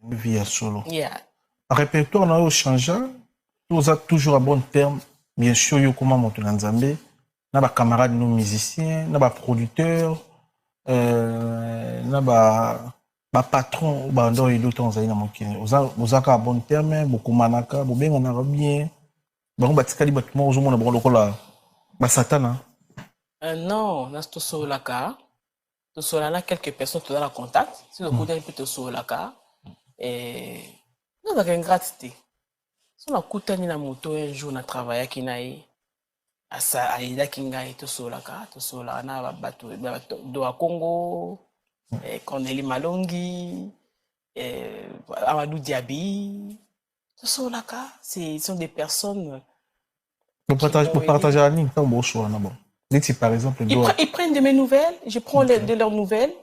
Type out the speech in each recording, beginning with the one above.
vie à solo. Yeah. Le répertoire n'a pas changé. Tout ça toujours à bon terme. Bien sûr, il y a comment monter dans Zambé. N'a pas camarades nos musiciens, n'a pas producteurs, n'a pas patron ou bando et d'autres en zaïna mokine. Aux à bon terme, beaucoup manaka, beaucoup bien on a bien. Bon batikali battement aux hommes on a bon lokola. Satana. Non, on a tout sur la carte. Tout sur là, quelques personnes te donnent la contact. Si le côté peut te sur la carte. Et nous avons une gratitude. Si on a coûté la moto un jour, on a travaillé qui n'a eu. À ça, à Ida Kinga, tout sur la carte, tout sur la na bateau do à Congo, Cornélie Malongi, Amadou Diaby, tout sur la carte. Ce sont des personnes. Pour partager la ligne, c'est un beau choix d'abord. Dites par exemple. Ils prennent de mes nouvelles, je prends de leurs nouvelles,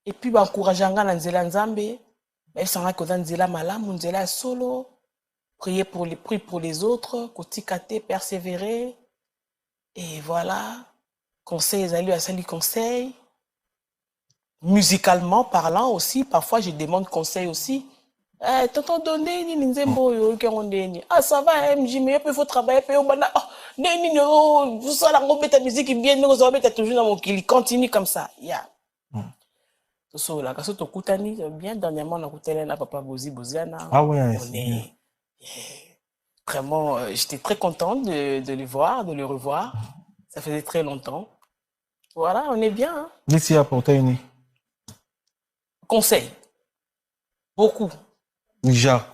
et puis encourageant dans Nzela Nzambe, ils sont là que dans Nzela Malam, Nzela solo, prier pour les autres, kotikate, persévérer, et voilà, conseils, à salut conseil. Musicalement parlant aussi, parfois je demande conseil aussi. Tonton donné ni nzembo yo qui on deni. Ah ça va MJ mais il faut travailler puis on bana. Neni no vous ça la ngobeta musique bien nous on beta toujours dans mon kili continue comme ça. Ya. So la kaso to kutani bien dernièrement on a kutele na papa Boziana. Ah ouais. On est vraiment j'étais très contente de le voir, de le revoir. Ça faisait très longtemps. Voilà, on est bien. Hein? Dites apporter une conseil. Beaucoup. Déjà.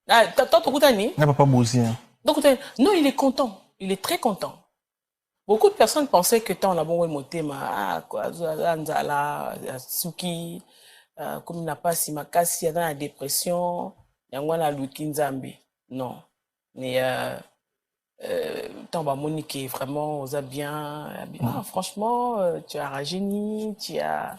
Ah, t'as Koutani? Non, papa Boziana. Non, il est content. Il est très content. Beaucoup de personnes pensaient que tant la bonne motema, quoi, Anzala, Suki, comme il n'a pas si ma casse, il y a dans la dépression, il y a un Lukinzambi. Non. Mais, tant Monique est vraiment aux bien. Franchement, tu as rajeuni, tu as.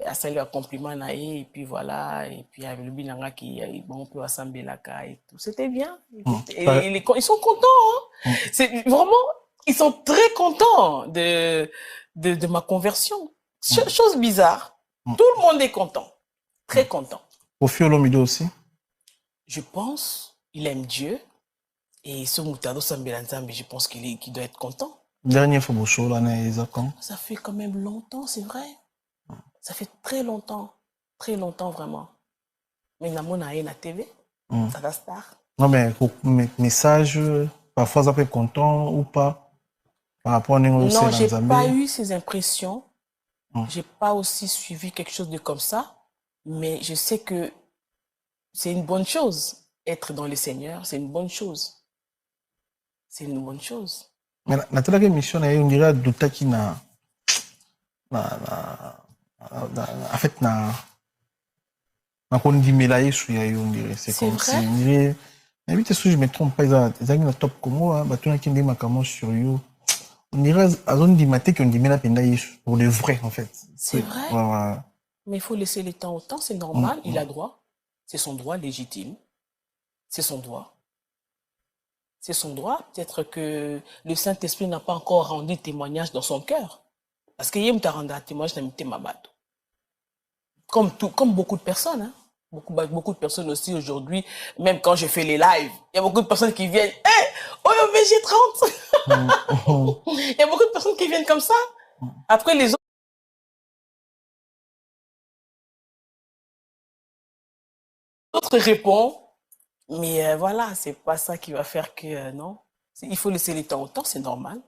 À saluer un compliment et puis voilà et puis avec le binanga qui bon peut assembler la caille et tout c'était bien ils sont contents hein. C'est vraiment ils sont très contents de ma conversion chose bizarre tout le monde est content très content. Au Fiolomido aussi je pense il aime Dieu et ce Moutado Sambela Nzambe je pense qu'il doit être content. Dernière fois ça fait quand même longtemps c'est vrai. Ça fait très longtemps vraiment. Mais il y a la TV, ça va star. Non, mais message, parfois ça peut être content ou pas par rapport à non, j'ai pas eu ces impressions. J'ai pas aussi suivi quelque chose de comme ça. Mais je sais que c'est une bonne chose. Être dans le Seigneur, c'est une bonne chose. C'est une bonne chose. Mais la telle mission, on dirait douta qui en fait, c'est vrai. Mais vite, si je me trompe pas, ils ont top comme moi, on a qui dit ma sur you. On dirait à zone d'immaté qu'on dit mais la peine pour le vrai en fait. C'est vrai. Ouais. Mais il faut laisser le temps au temps, c'est normal, il a droit. C'est son droit légitime. C'est son droit. C'est son droit. Peut-être que le Saint-Esprit n'a pas encore rendu témoignage dans son cœur. Parce qu'il y a un témoignage dans ma bateau. Comme beaucoup de personnes. Hein. Beaucoup de personnes aussi aujourd'hui, même quand je fais les lives, il y a beaucoup de personnes qui viennent. Hé, oh, VG30 Il y a beaucoup de personnes qui viennent comme ça. Après, les autres répondent. Mais voilà, c'est pas ça qui va faire que non. Il faut laisser les temps au temps, c'est normal.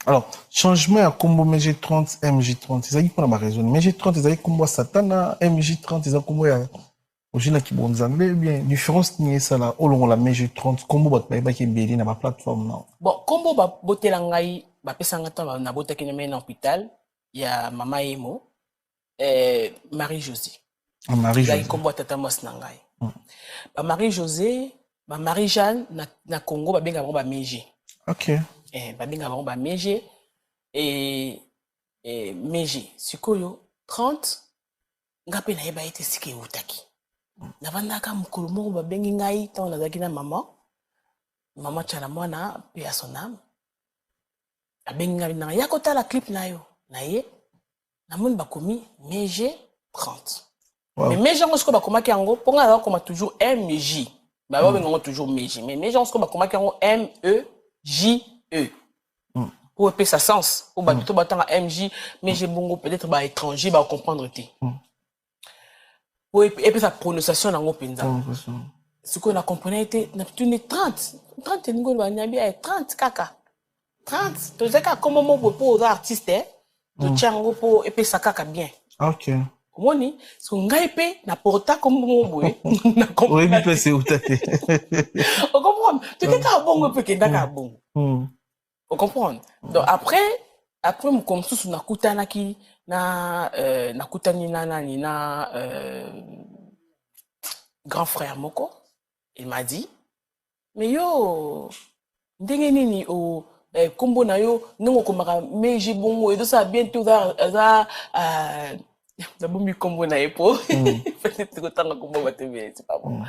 Alors, changement à combo MG30, MJ30, c'est ça qui prend la raison. MG30, c'est ça qui combo Satana, MJ30, c'est ça combo Ojina qui bon Zambé, bien, différence ni ça là, au long la MG30, combo bat ba qui béli na ma plateforme non. Bon, combo ba boté la ngai, ba pesa ngata na boté ki na hôpital, il y a Mama Emo, Marie-Josée. Marie-Josée. Combo tata mos na ngai. Ba Marie-Josée, ba Marie-Jeanne na Congo ba benga ba Meji. OK. Ba benga ba Meji et Meji. Sikoyo 30 ngape na yeba ete sike utaki. Navandaka mukulu moko ba bengi ngai tant nazaki na mama tshana mwana pe ya son âme. Abengi ngai na ya kotala clip na yo. Na ye namoni bakomi Meji 30. Mais mes gens, ce que bah comment qui en gros, pour moi, alors comme toujours MJ. Bah ouais, on toujours MJ. Mais mes gens, ce que bah comment qui en gros MEJE. Pour épée sa sens. Pour bah tout battant à MJ, mais j'ai bon peut-être bah étranger bah comprendre t. Pour épée sa prononciation dans mon penza. Ce qu'on a compris était n'a plus 30 ngo ba nyabia 30 kaka. 30. Tu sais comment mon pour artiste tu tiens pour épée sa kaka bien. OK. Moni, ce qu'on a épée na porta comme mon boy. Na comprendre. Oui, mais c'est où t'es. On comprend. Tu sais qu'à bon peut que d'accord bon. On comprend. Donc après mon comme sous na kutana ki na kutani na grand frère moko. Il m'a dit, mais yo, ndenge nini o kombo na yo nongo komaka meji bongo et tout ça bientôt za na bombi kombo na epo. Peut-être que tanga kombo ba tebe, c'est pas bon.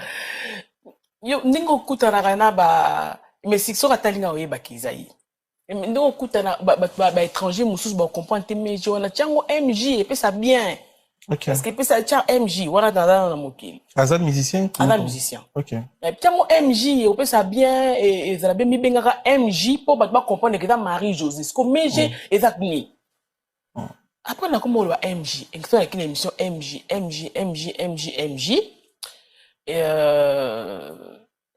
Yo ndenge okutana na ba mais si so katalinga oyeba kizai. Ndenge okutana ba étranger mususu ba comprendre te meji wana tiango MJ et puis ça bien. Okay. Parce que ça tient MJ, voilà dans mon kill. Azan musicien? Azan musicien. Ok. Et puis mon MJ, on peut ça bien et ça bien mis bengara MJ pour battre comprendre que c'est Marie-Josée. Ce que MJ exactement. Après on a comme on le MJ, et c'est avec une émission MJ. Et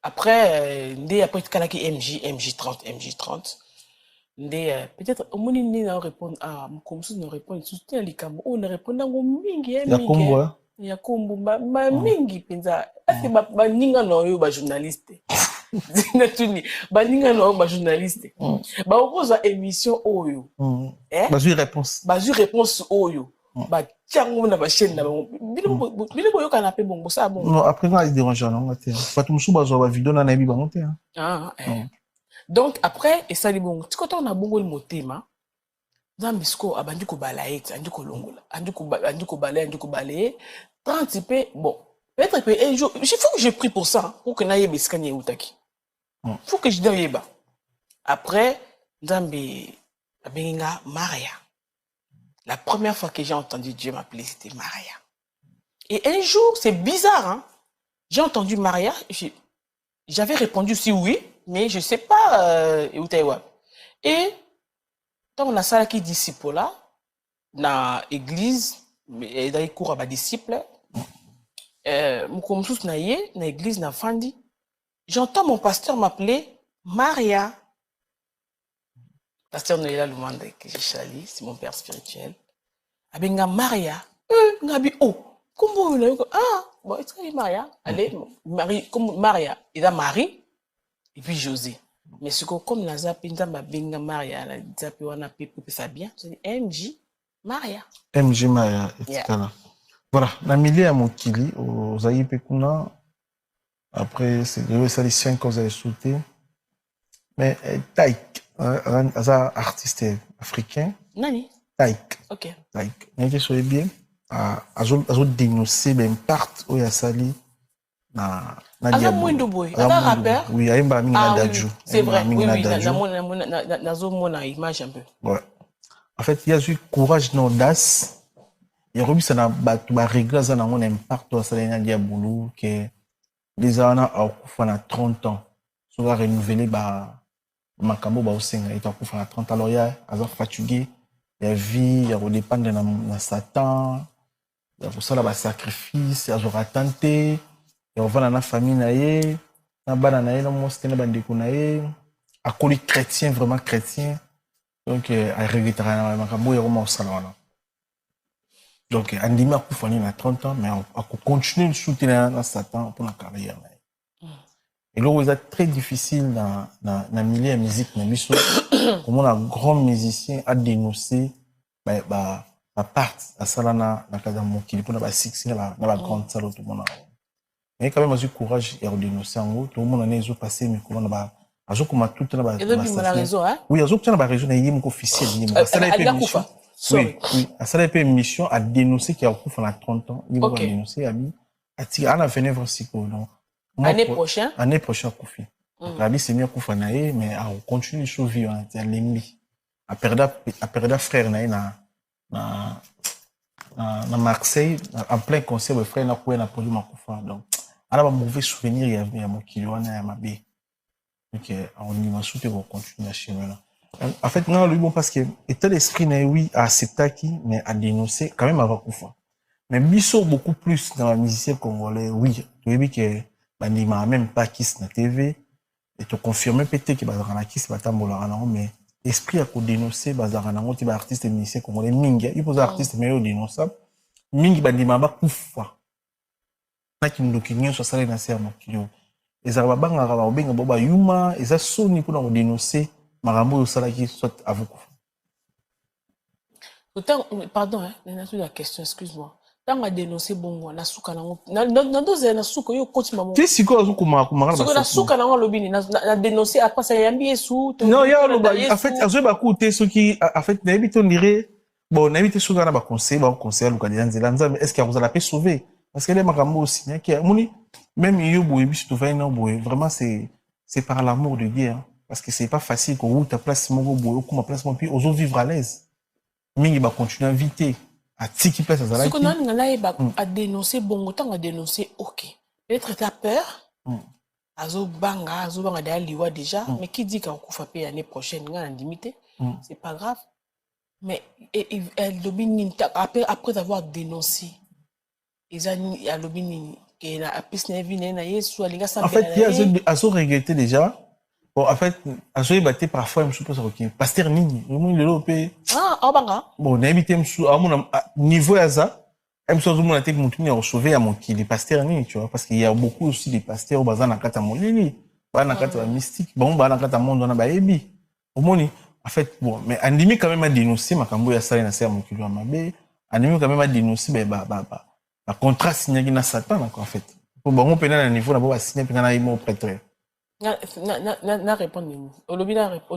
après après tu MJ30. Peut-être au moins ni na répondre à comme ça nous répondre soutien les cam on répond dans mingi ya kombo ba mingi penza est-ce que ba ninga no yo ba journaliste na tuni ba ninga no ba journaliste ba okoza émission oyo bazu réponse oyo ba tiango na ba chaîne na bilo yo kana pe bongo ça bon non après quand il dérange non pas tout musu bazo ba vidéo na nabi ba monter donc après et ça les bon tu quand on a bongo le motema Zambisco abandi ko balaye andi ko longola andi ko balaye 30 p bon peut-être que un jour il faut que j'ai pris pour ça pour que naye beskanye utaki faut que je doye ba après Zambi abenga Maria la première fois que j'ai entendu Dieu m'appeler c'était Maria et un jour c'est bizarre hein j'ai entendu Maria j'avais répondu si oui mais je sais pas et quand on a ça qui disciple là dans l'église et dans les cours à disciples comme tous na l'église na fandi j'entends mon pasteur m'appeler Maria pasteur Noëlla Lumanda que je salue c'est mon père spirituel abenga Maria ngabi oh comment bon c'est Maria allez Marie comme Maria il a Marie et puis José. Mais ce que comme la zapinda ma benga Maria, la zapi wana pepe ça bien, c'est MJ Maria. MJ Maria, etc. Voilà, la milieu à Mokili, aux Aïe Kuna, après, c'est les 5 que vous avez sauté. Mais Taïk, un artiste africain. Nani? Taïk. Ok. Taïk. Mais qui soit bien, à dénoncer, ben, part où il y a sali. Aza mwendo boy, aza rappeur. Oui, aimba minga dadju. C'est vrai. Oui, nazo mona image un peu. Ouais. En fait, il y a eu courage non audace. Il y a eu ça na ba régler ça na mon impact ça na dia boulot que les ana a kufa na 30 ans. So va renouveler ba makambo ba osenga ita kufa na 30 ans alors il y a aza fatigué, il y a vie, il y a redépendre na Satan. Il y a pour ça là ba sacrifice, il y a aura tenté. Et on va dans la famille naïe, na bana naïe, na monstre na bandeko naïe, à coli chrétien vraiment chrétien, donc à regretter na makambo yako mo salona. Donc andima ku fani na 30 ans mais à continuer de soutenir na Satan pour la carrière naïe. Et là où c'est très difficile dans milieu de musique na biso, comme on a grand musicien à dénoncer ba part à salana na kada mokili pour na ba six na ba grande salle tout le monde. Mais quand même, j'ai courage et dénoncer en haut. Tout le monde a eu passé, mais comment on va. Azo comme tout le monde. Et depuis mon réseau, hein? Oui, azo comme la région, il y a une officielle. Ça a été mission. Oui, ça a été une mission à dénoncer qu'il y a beaucoup pendant 30 ans. Il va dénoncer à lui. À la fin aussi donc. Année prochaine. Année prochaine, Koufi. La vie c'est mieux Koufa naé, mais on continue sur vie, on a l'ennemi. À perdre frère naé na na Marseille, en plein concert, le frère n'a pas eu produit Makoufa. Donc, on a un mauvais souvenir, il y a mon kilo, il y a ma bé. Donc, on y va souhaiter qu'on continue à chez nous. En fait, non, le bon, parce que, état l'esprit, oui, à accepter qui, mais à dénoncer, quand même, à Makoufa. Mais Bisso, beaucoup plus dans la musicien congolais, oui. Tu vois que, il m'a même pas kiss na TV, et te confirmer peut-être que, dans la kiss, mais, esprit à dénoncer, bazarana, tu vas artiste et musicien congolais, mingi, il faut artiste meilleur dénonçable. Mingi bandima bakufa na kindoki nyonso asala na ser mokili ezala babangaka babenga bo bayuma eza soni mpona kodénonce makambo oyo osalaki soit avukufa. Pardon, hein, la question, excuse-moi. Tant à dénoncer bongo na suka nango na doze na suka yo koti maman. Ti siko azukuma kumaka na na suka nango lobini na dénoncer après ça yambi esu. Non, ya loba en fait azoy ba kuté soki en fait na ebito ndire bon na ebité suka na ba conseil luka nzela nzambe est-ce qu'il vous a la paix sauver parce que les makambo aussi nya ki moni même yo boye biso to va na boye vraiment c'est par l'amour de Dieu hein, parce que c'est pas facile ko ou ta place moko boye kuma place mon puis ozo vivre à l'aise mingi ba continuer à viter à tiki place à zala. Ce qu'on a à dénoncer bongo tant à dénoncer OK. Peut-être t'as peur. Azo banga da liwa déjà mais qui dit qu'on kufa pe l'année prochaine nga limité c'est pas grave mais elle lobini après avoir dénoncé ils a lobini que la piste na vie na yesu alinga ça. En fait il y a azo regretté déjà. Bon, en fait, azo batté parfois, je suppose que pasteur nini, le monde l'européen. Banga. Bon, n'habité à mon niveau à ça, même si on a été monté à sauver à mon qui les pasteurs nini, tu vois, parce qu'il y a beaucoup aussi des pasteurs au bazar na kata molili, ba na kata mystique, bon ba na kata monde on a ba ebi. Au moins, en fait, bon, mais Andimi quand même a dénoncé makambo ya sala na ser mon qui lui a mabé, Andimi quand même a dénoncé ba contrat signé na Satan en fait. Pour bon on na niveau na ba signé na imo prêtre. Na répondre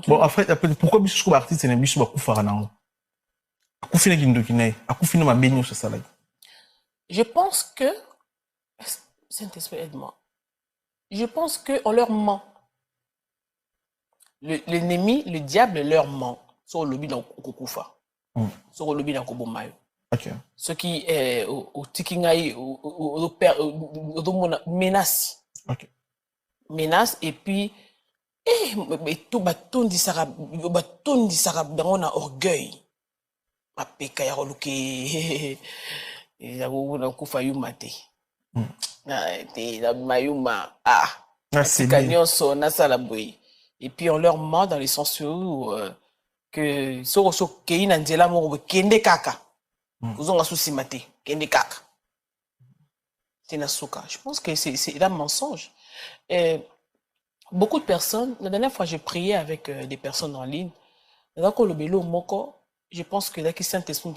bon en fait pourquoi biso ko artiste na biso ba kufara nango akufina kindokinae akufina mabenyo sur ça là. Je pense que Saint-Esprit aide-moi. Je pense que on leur ment. L'ennemi, le diable leur ment sur le lobby dans kokufa. Sur le lobby dans kobomayo. OK. Ce qui au tikingai au menace. OK. Menace et puis tout batondi sara dans na orgueil mapeka ya roluke ya na kufa yumate na te na mayuma c'est nyonso na sala boy et puis on leur ment dans les sens où que so kei na nzela mo kende kaka uzonga susimate kende kaka Tinasuka. Je pense que c'est un mensonge. Beaucoup de personnes, la dernière fois j'ai prié avec des personnes en ligne, je pense que la Saint-Esprit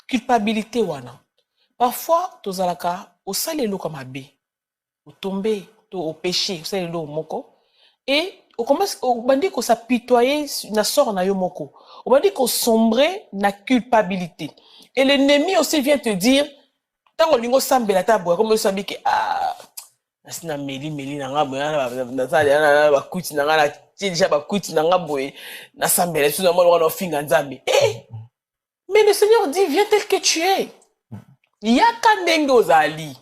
culpabilité wana. Parfois, tozalaka au salelo comme abbé, au tombé, au péché, au salelo moko, et on commence au bandi qu'on s'apitoyer na sort na yo moko, au bandi qu'on sombrer na culpabilité. Et l'ennemi aussi vient te dire tant lingo sambela ta boy comme sabi que asina meli na nga boy na sala na bakuti na nga na déjà bakuti na nga boy na sambela sous na mo na finga nzambe mais le Seigneur dit viens tel que tu es yaka ndenge ozali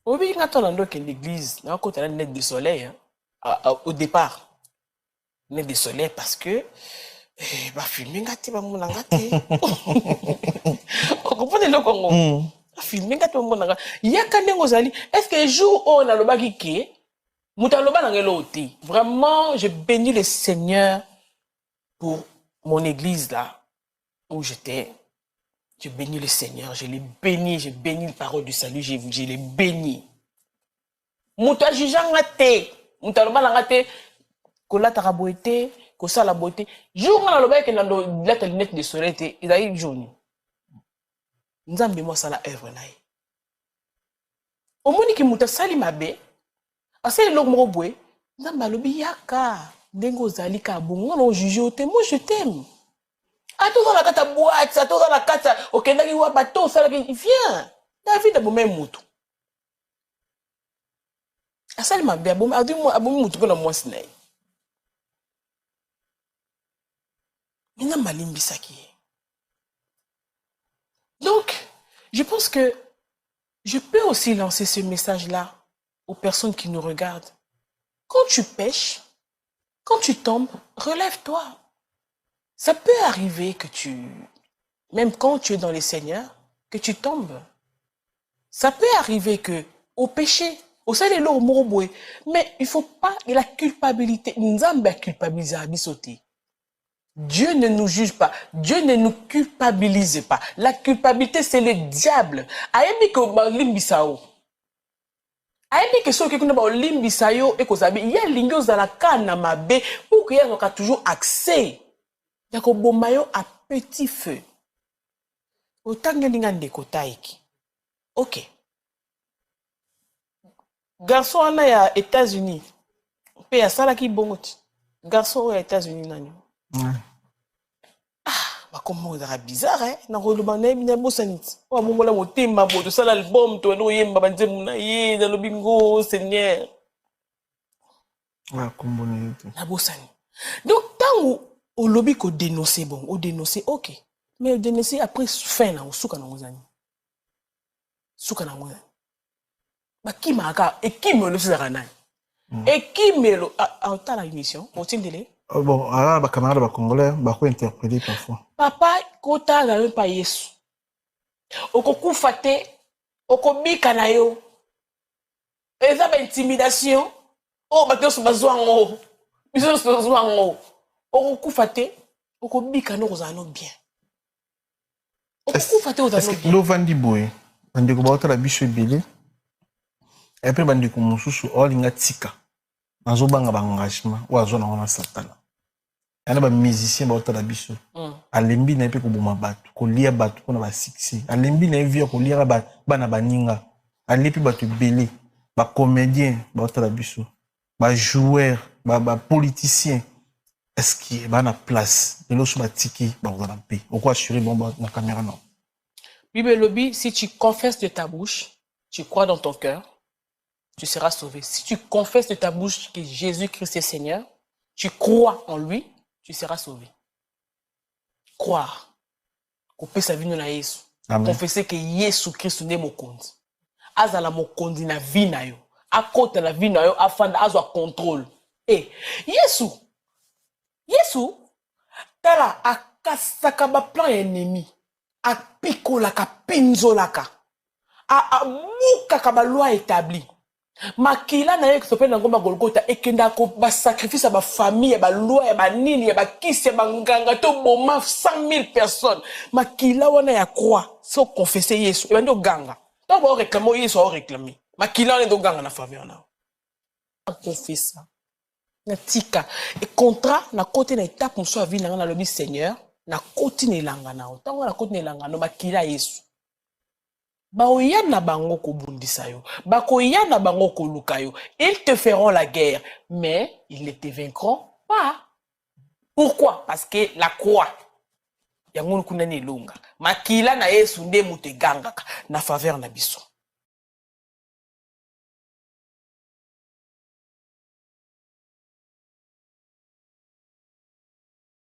obi nga to na que l'église na ko tala net de soleil au départ net de soleil parce que ba filmer ngati ba mona ngati on comprend le Congo filmer ngati ba mona ngati yaka ndenge ozali est-ce que jour on a lobaki ke mutaloba na ngelo oti vraiment je bénis le Seigneur pour mon église là où j'étais. Je bénis le Seigneur, je l'ai béni, je bénis la parole du salut, je l'ai béni. Mouta jujanga te, mouta loba langa te, kola taraboete, kosa la beauté. Jour na loba ke na la lunette de soleil te, izaï jaune. Nzambe mo sala œuvre na ye. Omoni ki mouta sali mabe, asali lok moko boye, nzambe alobi yaka, ndengo zali ka bongo na juge te, moi je t'aime. Attends la carte boîte, attends la carte, ok, n'a pas bateau, ça viens. David a boumé moutou. Asal ma bien, boumé, a dit moi, aboumé moutou pour la moi snai. Mina malimbi saki. Donc, je pense que je peux aussi lancer ce message-là aux personnes qui nous regardent. Quand tu pêches, quand tu tombes, relève-toi. Ça peut arriver que même quand tu es dans les seigneurs, que tu tombes. Ça peut arriver que, au péché, au sein de l'eau, mais il ne faut pas, et la culpabilité, Nzambe culpabiliser à bisoté. Dieu ne nous juge pas. Dieu ne nous culpabilise pas. La culpabilité, c'est le diable. Ayebi ko ba limbisao. Ayebi ke so ke kuna ba limbisayo e ko zabi. Ya lingyo za la kana mabe pour que y a toujours accès. Ya ko bomayo à petit feu. Autant linga ndeko taiki. OK. Garçon ana ya États-Unis. Pe ya sala ki bongoti. Garçon ya États-Unis nani. Comment ça bizarre hein na roloba na bina bosanit wa mongola motemba bo to sala album to no yemba banzemu na ye na lobingo Seigneur wa komboni na bosani. Donc tant au lobby ko dénoncer bon o dénoncer OK mais dénoncer après fin na osuka na ngozani suka na ngozani ba kimaka ekimelo sera nani ekimelo a ta émission au tindele. Bon, les camarades congolais vont interpréter parfois. Papa, kota na même pas Yesu. Okokufa te, okobika na yo. Eza ba intimidation. Oh, bato so bazwa ngo. Biso so bazwa ngo. Okokufa te, okobika no kozano bien. Okokufa te ozano bien. Lo vandi boy. Bandi ko baota la biso ebele. Et puis bandi ko mususu olinga tika. Azobanga ba engagement ou azona wana satana. Il y a des musiciens qui sont biso. Alembi na pe ko boma batu, ko lia batu ko na ba succès. Alembi na vie ko lia ba na baninga. Alepi batu belé, ba comédien ba biso, ba joueur, ba politicien. Est-ce qu'il y a na place de l'autre ba tiki ba na paix. Pourquoi assurer bon na caméra non. Bible lobby, si tu confesses de ta bouche, tu crois dans ton cœur, tu seras sauvé. Si tu confesses de ta bouche que Jésus-Christ est Seigneur, tu crois en lui, tu seras sauvé. Croire. Couper sa vie na Yesu. Confesser que Yesu Christ n'est mon compte. Azala mon compte na vie na yo. A côté la vie na yo afin azwa contrôle. Eh, Yesu. Tala akasaka ba plan ennemi. A pikola ka pinzolaka. A muka ka ba loi établie. Makila na ye sope na ngoma Golgotha ekenda ko ba sacrifice ba famille ba loi ba nini ba kisi ba nganga to boma 100,000 personnes. Makila wana ya croix so confesser Yesu e bando ganga. To ba réclamer Yesu o réclamer. Makila wana do ganga na faveur na. Confessa. Na tika et contrat na côté na étape mo so vie na lobi Seigneur na côté ne langa na. Tango na côté ne langa no makila Yesu. Baoyana bango kobundisa yo, bakoyana bango koluka yo. Ils te feront la guerre, mais ils ne te vaincront pas. Pourquoi? Parce que la croix, yango kuna ni lunga. Makila na Yesu nde muteganga na faveur na biso.